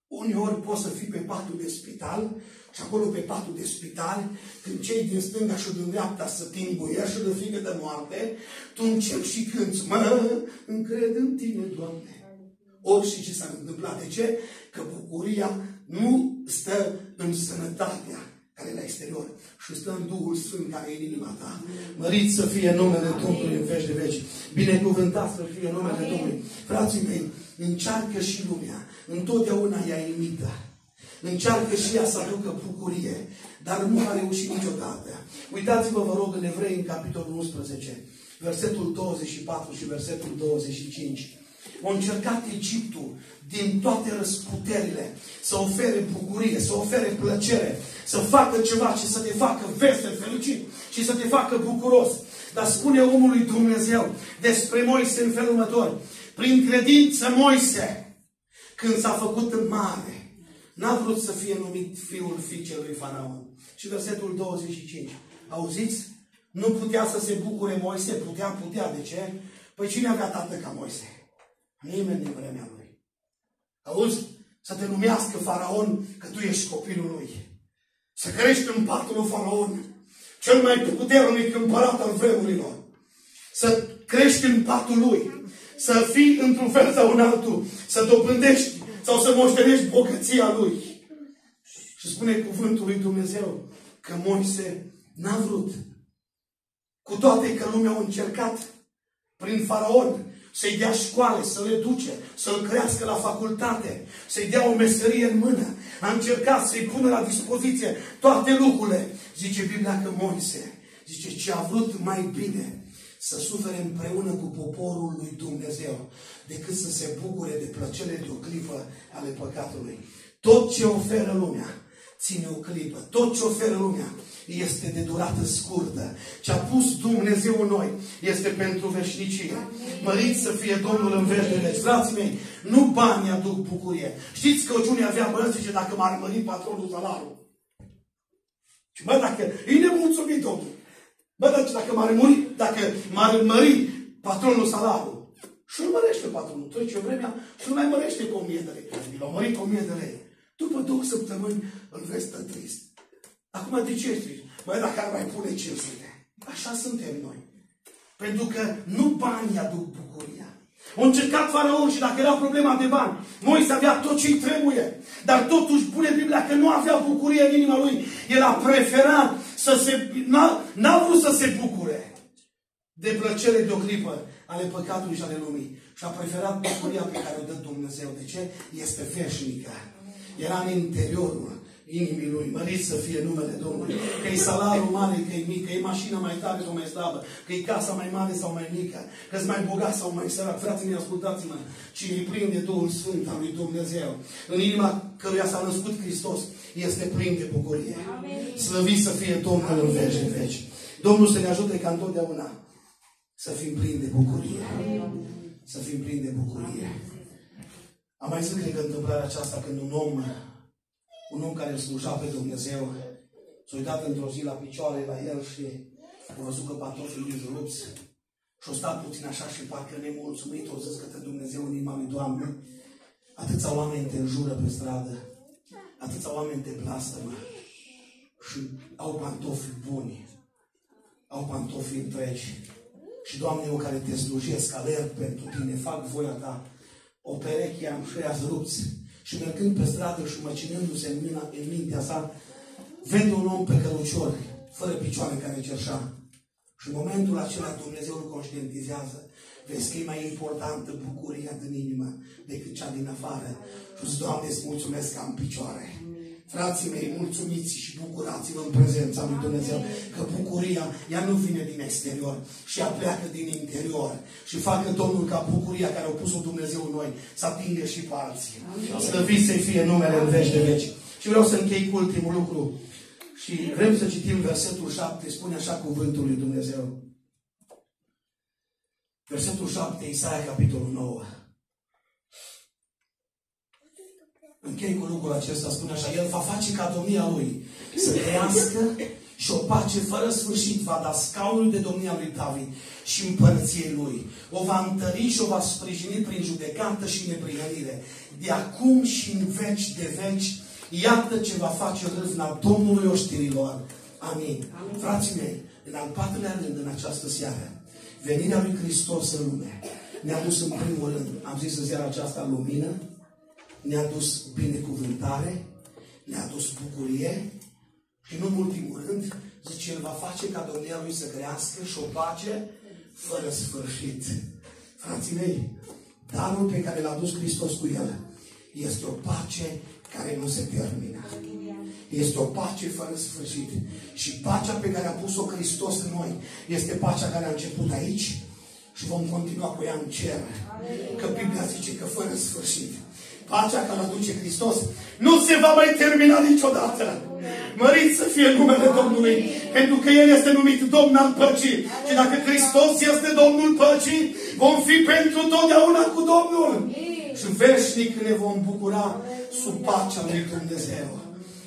uneori poți să fii pe patul de spital și acolo pe patul de spital, când cei din stânga și din dreapta să te îmbuiești de frică de moarte, tu începi și cânti, mă, încred în tine, Doamne. Orice ce s-a întâmplat. De ce? Că bucuria nu stă în sănătatea care e la exterior, și stă în Duhul Sfânt care e în inima ta. Mărit să fie numele Domnului în veci de veci. Binecuvântat să fie numele Domnului. Frații mei, încearcă și lumea. Întotdeauna ea imită. Încearcă și ea să aducă bucurie, dar nu a reușit niciodată. Uitați-vă, vă rog, în Evrei, în capitolul 11, versetul 24 și versetul 25. Au încercat Egiptul din toate răsputerile să ofere bucurie, să ofere plăcere, să facă ceva ce să te facă vesel, fericit și să te facă bucuros. Dar spune omul lui Dumnezeu despre Moise în felul următor. Prin credință Moise, când s-a făcut mare, n-a vrut să fie numit fiul fiicei lui Faraon. Și versetul 25. Auziți? Nu putea să se bucure Moise? Putea. De ce? Păi cine avea tată ca Moise? Nimeni din vremea lui. Auzi? Să te numească Faraon că tu ești copilul lui. Să crești în patul lui Faraon, cel mai puternic împărat al vremurilor. Să crești în patul lui. Să fii într-un fel sau în altul. Să dobândești sau să moștenești bogăția lui. Și spune cuvântul lui Dumnezeu că Moise n-a vrut. Cu toate că lumea a încercat prin Faraon să-i dea școale, să le duce, să-l crească la facultate, să-i dea o meserie în mână. A încercat să-i pună la dispoziție toate lucrurile. Zice Biblia că Moise, zice, ce a vrut mai bine să sufere împreună cu poporul lui Dumnezeu, decât să se bucure de plăcere de o clipă ale păcatului. Tot ce oferă lumea ține o clipă. Tot ce oferă lumea este de durată scurtă. Ce a pus Dumnezeu în noi este pentru veșnicie. Mărit să fie Domnul în veci de veci. Frații mei, nu banii aduc bucurie. Știți că unii avea bani, zice, dacă m-ar mări patronul salariul. Și bă, dacă e nemulțumit, Domnul. Bă, dacă m-ar mări patronul salariul. Și îl mărește patronul. Trece vremea și îl mai mărește cu 1000 de lei. L-a mărit cu 1000 de lei. După 2 săptămâni îl vezi trist. Acum de ce ești? Băi, dacă ar mai pune 500. Așa suntem noi. Pentru că nu banii aduc bucuria. Au încercat Faraon și dacă era problema de bani, Moise avea tot ce-i trebuie. Dar totuși pune Biblia că nu avea bucurie în inima lui. El a preferat n-a vrut să se bucure de plăcere de o clipă ale păcatului și ale lumii. Și a preferat bucuria pe care o dă Dumnezeu. De ce? Este veșnică. Era în interiorul inimii lui. Mărit să fie numele Domnului. Că e salariul mare, că e mic, că e mașina mai tare sau mai slabă, că e casa mai mare sau mai mică, că e mai bogat sau mai sărac. Frații mei, ascultați-mă. Cine e plin de Duhul Sfânt al lui Dumnezeu, în inima căruia s-a născut Hristos, este plin de bucurie. Slăvit să fie Domnul în veci de veci. Domnul să ne ajute ca întotdeauna să fim plini de bucurie. Să fim plini de bucurie. Am mai zis, cred că, întâmplarea aceasta când un om care îl sluja pe Dumnezeu s-a uitat într-o zi la picioare la el și a văzut că pantofii îi rupți și-a stat puțin așa și parcă nemulțumit, o zis către Dumnezeu în inima lui, Doamne, atâția oameni te înjură pe stradă, atâția oameni te blastămă și au pantofi buni, au pantofi întregi. Și, Doamne, eu care te slujesc, alerg pentru Tine, fac voia Ta, o pereche am și ea rupți. Și mergând pe stradă și măcinându-se în mintea sa, vede un om pe cărucior, fără picioare, care cerșea. Și în momentul acela Dumnezeu îl conștientizează. Vezi că e mai importantă bucuria din inimă decât cea din afară. Și zic, Doamne, îți mulțumesc că am picioare. Frații mei, mulțumiți și bucurați-vă în prezența lui Dumnezeu, că bucuria, ea nu vine din exterior, și ea pleacă din interior. Și facă Domnul ca bucuria care a pus-o Dumnezeu în noi să atingă și pe alții. Slăvit să-i fie numele în veci de veci. Și vreau să închei cu ultimul lucru. Și vrem să citim versetul 7, spune așa cuvântul lui Dumnezeu. Versetul 7, Isaia, capitolul 9. Închei cu lucrul acesta, spune așa, El va face ca domnia Lui să crească și o pace fără sfârșit va da scaunul de domnia lui David și împărăției Lui. O va întări și o va sprijini prin judecată și neprihănire. De acum și în veci de veci, iată ce va face râvna Domnului oștirilor. Amin. Amin. Frații mei, în al patrulea rând, în această seară, venirea lui Hristos în lume ne-a dus în primul rând, am zis în seara aceasta, lumină, ne-a dus binecuvântare, ne-a dus bucurie și în ultimul rând, zice, El va face ca domnia Lui să crească și o pace fără sfârșit. Frații mei, darul pe care l-a dus Hristos cu El este o pace care nu se termină. Este o pace fără sfârșit. Și pacea pe care a pus-o Hristos în noi este pacea care a început aici și vom continua cu ea în cer. Că Biblia zice că fără sfârșit. Pacea care aduce Hristos nu se va mai termina niciodată. Mărit să fie numele Domnului, pentru că El este numit Domn al păcii. Și dacă Hristos este Domnul păcii, vom fi pentru totdeauna cu Domnul. Și veșnic ne vom bucura sub pacea lui Dumnezeu.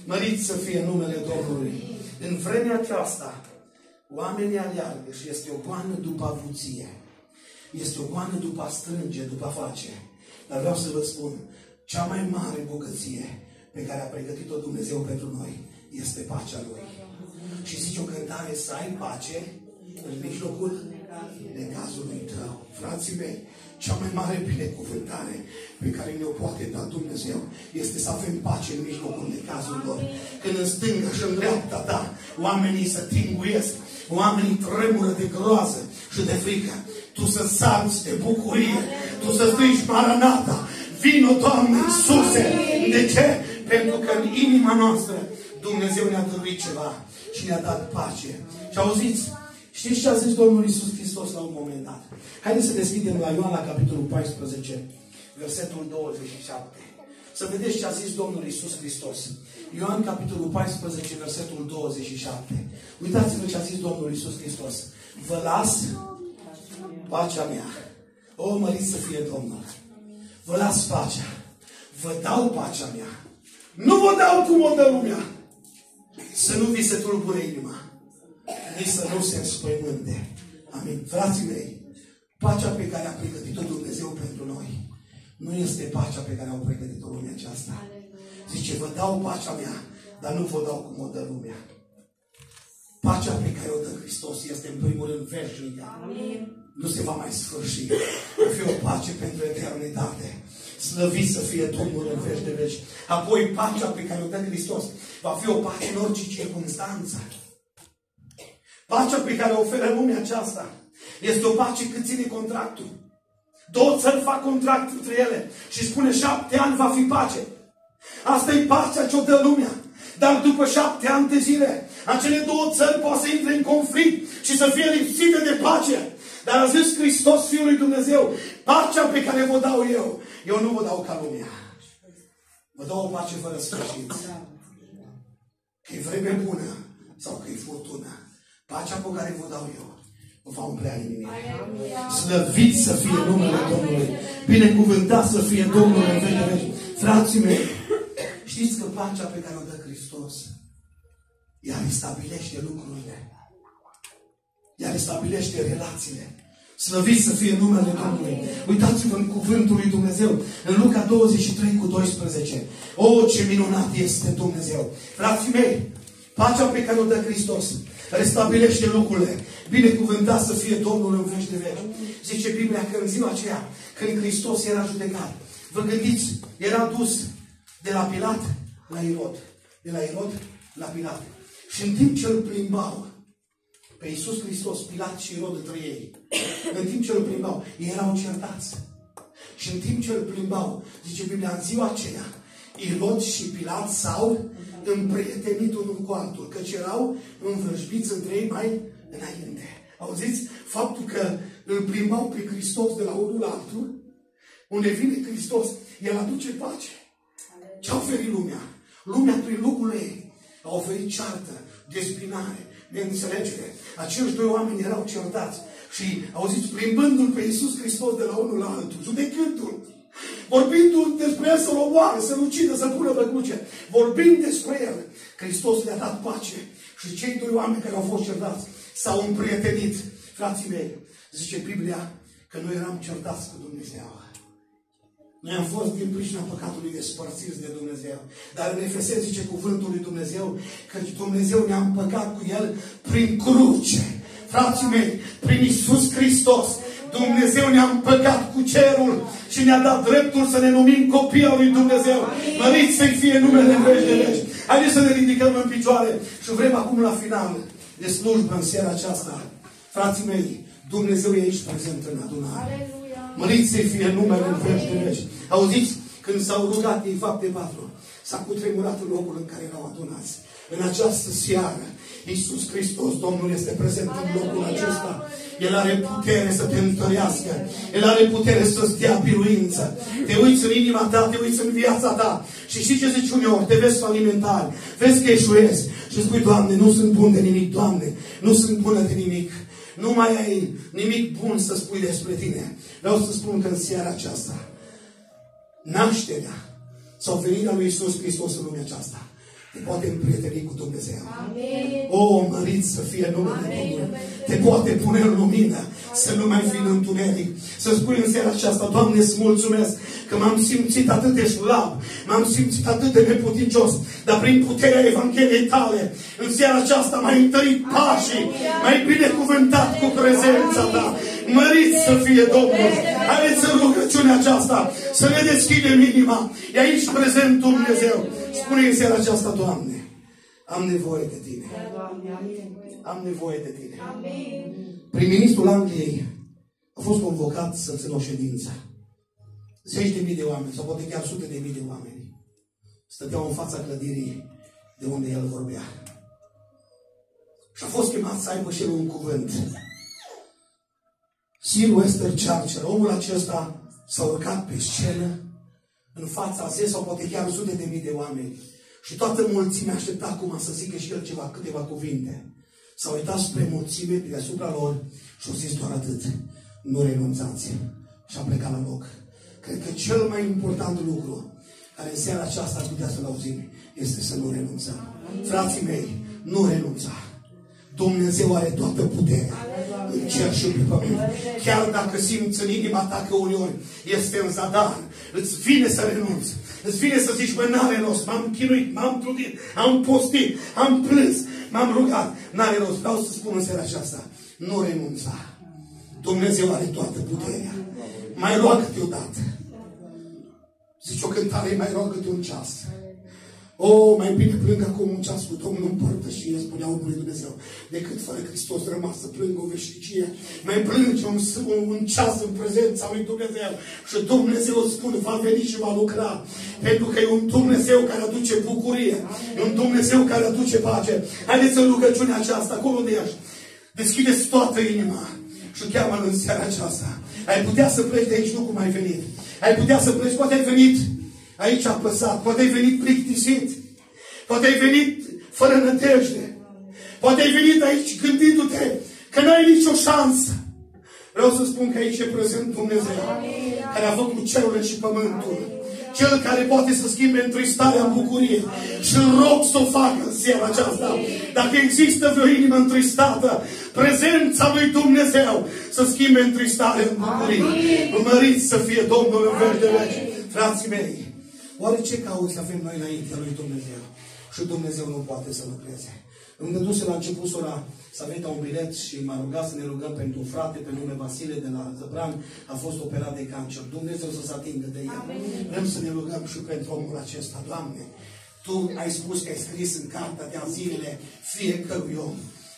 Mărit să fie numele Domnului. În vremea aceasta, oamenii aleargă și este o goană după avuție. Este o goană după a strânge, după a face. Dar vreau să vă spun, cea mai mare bogăție pe care a pregătit-o Dumnezeu pentru noi este pacea Lui. Și zice o cântare, să ai pace în mijlocul necazului tău. Frații mei, cea mai mare binecuvântare pe care ne-o poate da Dumnezeu este să avem pace în mijlocul necazurilor. Când în stânga și în dreapta ta oamenii se tinguiesc, oamenii tremură de groază și de frică, tu să salți de bucurie, tu să strigi Maranata, vino Doamne Iisuse. De ce? Pentru că în inima noastră Dumnezeu ne-a dăruit ceva și ne-a dat pace. Și auziți, știți ce a zis Domnul Iisus Hristos la un moment dat? Haideți să deschidem la Ioan, la capitolul 14, versetul 27. Să vedeți ce a zis Domnul Iisus Hristos. Ioan, capitolul 14, versetul 27. Uitați-vă ce a zis Domnul Iisus Hristos. Vă las pacea mea. O, mărit să fie Domnul. Vă las pacea. Vă dau pacea mea. Nu vă dau cum o dă lumea. Să nu vi se tulbure inima. Nici să nu se înspăimânte. Amin. Frații mei, pacea pe care a pregătit-o Dumnezeu pentru noi nu este pacea pe care au pregătit-o lumea aceasta. Zice, vă dau pacea mea, dar nu vă dau cum o dă lumea. Pacea pe care o dă Hristos este în primul rând veșnică. Nu se va mai sfârși. Va fi o pace pentru eternitate. Slăvit să fie Domnul în veci de veci. Apoi pacea pe care o dă Hristos va fi o pace în orice circunstanță. Pacea pe care o oferă lumea aceasta este o pace cât ține contractul. Două țări fac contract între ele și spune 7 ani va fi pace. Asta e pacea ce o dă lumea. Dar după 7 ani de zile, acele două țări poate să intre în conflict și să fie lipsite de pace. Dar a zis Hristos, Fiul lui Dumnezeu, pacea pe care vă dau eu nu vă dau ca lumea. Vă dau o pace fără sfârșit. Că e vreme bună sau că e furtună. Pacea pe care vă dau eu va umplea inima. Slăvit să fie numele Domnului. Binecuvântat să fie Domnul în veci de veci. Frații mei, știți că pacea pe care o dă Hristos, ea restabilește lucrurile. Ea restabilește relațiile. Slăvit să fie numele Domnului. Uitați-vă în cuvântul lui Dumnezeu. În Luca 23:12. O, ce minunat este Dumnezeu. Frații mei, pacea pe care o dă Hristos restabilește lucrurile. Binecuvântat să fie Domnul în veci de veci. Zice Biblia că în ziua aceea, când Hristos era judecat, vă gândiți, era dus de la Pilat la Irod. De la Irod la Pilat. Și în timp ce îl plimbau pe Iisus Hristos, Pilat și Irod între ei, în timp ce îl plimbau, ei erau certați. Și în timp ce îl plimbau, zice Biblia, în ziua aceea, Irod și Pilat s-au împrietenit unul cu altul, căci erau învrăjbiți între ei mai înainte. Auziți? Faptul că îl plimbau pe Hristos de la unul la altul, unde vine Hristos, El aduce pace. Ce a oferit lumea? Lumea prin lucrurile ei a oferit ceartă, dezbinare, neînțelegere. Acești doi oameni erau certați și, auziți, plimbându-L pe Iisus Hristos de la unul la altul, judecându-L, Vorbindu despre el să-l omoare, să-l ucidă, să-l pună pe cruce. Vorbind despre el, Hristos le-a dat pace. Și cei doi oameni care au fost certați s-au împrietenit. Frații mei, zice Biblia că noi eram certați cu Dumnezeu. Noi am fost din pricina păcatului despărțiți de Dumnezeu. Dar în Efeseni zice cuvântul lui Dumnezeu că Dumnezeu ne-a împăcat cu El prin cruce. Frații mei, prin Iisus Hristos, Dumnezeu ne-a împăcat cu cerul și ne-a dat dreptul să ne numim copii al lui Dumnezeu. Măriți să-i fie numele în veci de veci. Haideți să ne ridicăm în picioare și vrem acum la final de slujbă în seara aceasta. Frații mei, Dumnezeu e aici prezent în adunare. Măriți să-i fie numele în veci de veci. Auziți? Când s-au rugat ei, fapte 4, s-a cutremurat în locul în care erau adunați. În această seară, Iisus Hristos, Domnul, este prezent în locul acesta. El are putere să te întărească. El are putere să-ți dea biruință. Te uiți în inima ta, te uiți în viața ta. Și știi ce zici uneori? Te vezi alimentar, vezi că eșuezi. Și spui, Doamne, nu sunt bun de nimic, Doamne, nu sunt bună de nimic. Nu mai ai nimic bun să spui despre tine. Vreau să spun că în seara aceasta, nașterea sau venirea lui Iisus Hristos în lumea aceasta te poate împrieteni cu Dumnezeu. Amin. O, mărit să fie numele Domnului. Te poate pune în lumină, să nu mai fii în întuneric. Să spui în seara aceasta, Doamne, îți mulțumesc că m-am simțit atât de slab, m-am simțit atât de neputincios, dar prin puterea Evangheliei tale, în seara aceasta m-ai întărit pașii, m-ai binecuvântat cu prezența ta. Mărit să fie Domnul. Haideți în rugăciunea aceasta să ne deschidem inima. E aici prezent Dumnezeu. Spune în seara aceasta, Doamne, am nevoie de Tine. Am nevoie de Tine. Prim-ministrul Angliei a fost convocat să țină o ședință. 10.000 de oameni, sau poate chiar 100.000 de oameni, stăteau în fața clădirii de unde el vorbea. Și a fost chemat să aibă și el un cuvânt. Sir Wester Churchill, omul acesta s-a urcat pe scenă în fața 10 sau poate chiar 100.000 de oameni. Și toată mulțimea aștepta acum să zică și el câteva cuvinte. S-a uitat spre mulțime, pe deasupra lor și a zis doar atât. Nu renunțați. Și a plecat la loc. Cred că cel mai important lucru care în seara aceasta ar putea să-l auzim este să nu renunțăm. Frații mei, nu renunța. Dumnezeu are toată puterea în cer și pe pământ. Chiar dacă simți în inima ta că uneori este în zadar, îți vine să renunți. Îți vine să zici, bă, n-are rost, m-am chinuit, m-am trudit, am postit, am plâns, m-am rugat, n-are rost. Vreau să spun în seara aceasta, nu renunța. Dumnezeu are toată puterea. Mai roagă-te odată. Zici o cântare, mai roagă-te un ceas. O, mai bine plâng acum un ceas cu Domnul în părtășie, spunea omul lui Dumnezeu, decât fără Hristos rămas să plâng o veșnicie. Mai plânge un ceas în prezența lui Dumnezeu. Și Dumnezeu spune, va veni și va lucra. Pentru că e un Dumnezeu care aduce bucurie. E un Dumnezeu care aduce pace. Haideți în rugăciunea aceasta, acolo unde ești. Deschideți toată inima și cheamă-L în seara aceasta. Ai putea să pleci de aici, nu cum ai venit. Ai putea să pleci, poate ai venit aici apăsat, poate ai venit plictisit, poate ai venit fără nădejde, poate ai venit aici gândindu-te că n-ai nicio șansă. Vreau să spun că aici e prezent Dumnezeu, care a făcut cerul și pământul, Cel care poate să schimbe întristarea în bucurie. Și rog să o facă în seara aceasta. Dacă există vreo inimă întristată, prezența lui Dumnezeu să schimbe întristarea în bucurie. Măriți să fie Domnul în veci de veci. Frații mei, oare ce cauze avem noi înaintea lui Dumnezeu? Și Dumnezeu nu poate să lucreze. Îmi dăduse la început sora Saveta un bilet și m-a rugat să ne rugăm pentru un frate pe nume Vasile de la Zăbran. A fost operat de cancer. Dumnezeu să se atingă de el. Vrem să ne rugăm și pentru omul acesta. Doamne, Tu ai spus că ai scris în cartea de zilele fiecărui om.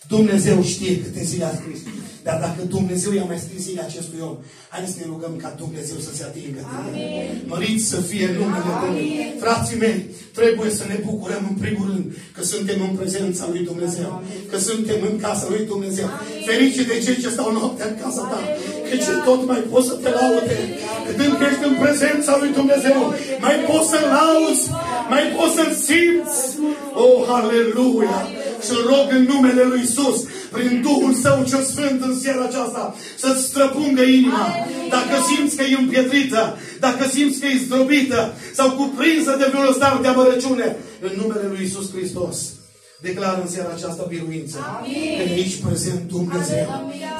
Dumnezeu știe câte zile a scris. Dar dacă Dumnezeu i-a mai scris zile acestui om, haideți să ne rugăm ca Dumnezeu să se atingă de el. Măriți să fie numele Domnului. Frații mei, trebuie să ne bucurăm în primul rând că suntem în prezența lui Dumnezeu. Că suntem în casa lui Dumnezeu. Ferice de cei ce stau noaptea în casa ta. Că ce tot mai poți să te laude. Cât încă ești în prezența lui Dumnezeu, mai poți să-L lauzi, mai poți să-L simți. Oh, aleluia! Și rog în numele lui Iisus, prin Duhul Său cel Sfânt în seara aceasta, să-ți străpungă inima. Dacă simți că e împietrită, dacă simți că e zdrobită sau cuprinsă de vreun stare de amărăciune, în numele Lui Iisus Hristos, declar în seara aceasta biruință. Că e aici prezent Dumnezeu.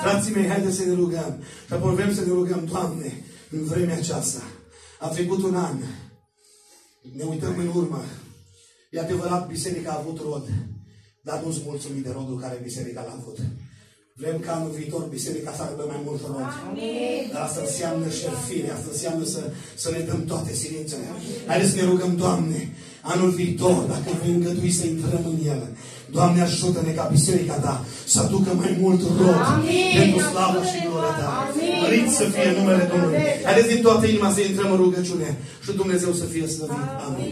Frații mei, haideți să ne rugăm. Și apoi vrem să ne rugăm, Doamne, în vremea aceasta. A trecut un an. Ne uităm în urmă. E adevărat, biserica a avut rod. Dar nu-ți mulțumim de rodul care biserica l-a avut. Vrem ca anul viitor biserica să aibă mai mult rod. Dar asta înseamnă șerfire. Asta înseamnă să ne dăm toate silințele. Haideți să ne rugăm, Doamne, anul viitor, dacă vrei îngădui să intrăm în el, Doamne, ajută-ne ca biserica Ta să aducă mai mult rod pentru slava și gloria Ta. Mărit să fie numele Domnului. Haideți din toată inima să intrăm în rugăciune și Dumnezeu să fie slăvit. Amin.